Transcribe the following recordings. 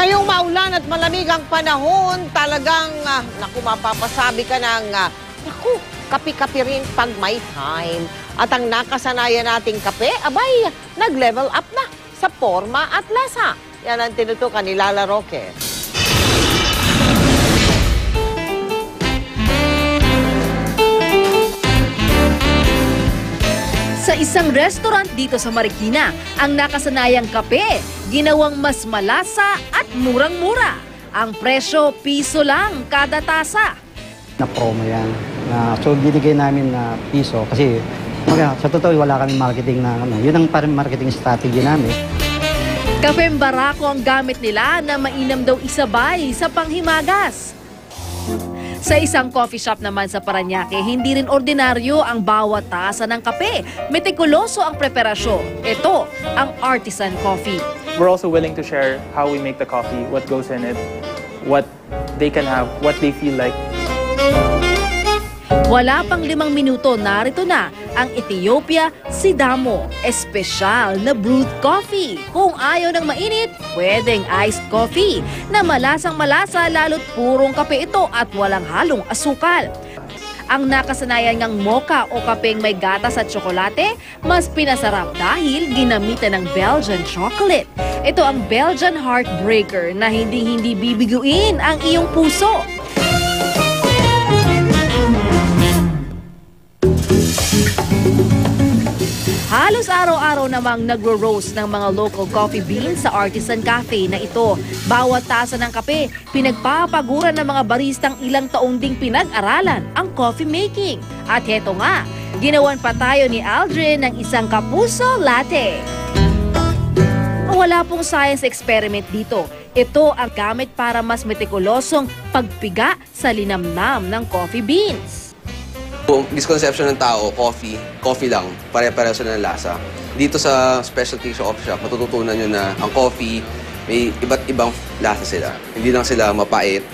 Ngayong maulan at malamig ang panahon, talagang, mapapasabi ka ng, kapi-kapi rin pag may time. At ang nakasanayan nating kape, abay, nag-level up na sa forma at lasa. Yan ang tinutukan ni Lala Roque. Sa isang restaurant dito sa Marikina, ang nakasanayang kape, ginawang mas malasa at murang-mura. Ang presyo, piso lang kada tasa. Na-promo yan. So, binigay namin na piso kasi sa totoo, wala kaming marketing na yun ang parang marketing strategy namin. Kapeng barako ang gamit nila na mainam daw isabay sa panghimagas. Sa isang coffee shop naman sa Parañaque, hindi rin ordinaryo ang bawat tasa ng kape. Metikuloso ang preparasyon. Ito ang artisan coffee. We're also willing to share how we make the coffee, what goes in it, what they can have, what they feel like. Wala pang 5 minuto, narito na ang Ethiopia Sidamo, espesyal na brewed coffee. Kung ayaw ng mainit, pwedeng iced coffee na malasang-malasa lalo't purong kape ito at walang halong asukal. Ang nakasanayan ngang mocha o kapeng may gatas at tsokolate, mas pinasarap dahil ginamitan ng Belgian chocolate. Ito ang Belgian Heartbreaker na hindi bibiguin ang iyong puso. Halos araw-araw namang nagro-roast ng mga local coffee beans sa artisan cafe na ito. Bawat tasa ng kape, pinagpapaguran ng mga baristang ilang taong ding pinag-aralan ang coffee making. At heto nga, ginawan pa tayo ni Aldrin ng isang kapuso latte. Wala pong science experiment dito. Ito ang gamit para mas metikulosong pagpiga sa linamnam ng coffee beans. Yung misconception ng tao, coffee lang, pare-pareho sila ng lasa. Dito sa specialty coffee shop, matututunan nyo na ang coffee, may iba't ibang lasa sila. Hindi lang sila mapait.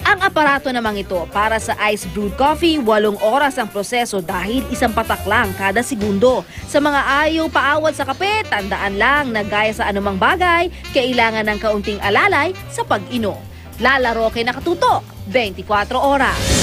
Ang aparato namang ito para sa ice brewed coffee, 8 oras ang proseso dahil isang patak lang kada segundo. Sa mga ayaw paawat sa kape, tandaan lang na gaya sa anumang bagay, kailangan ng kaunting alalay sa pag-inom. Lala Roque, nakatutok, 24 oras.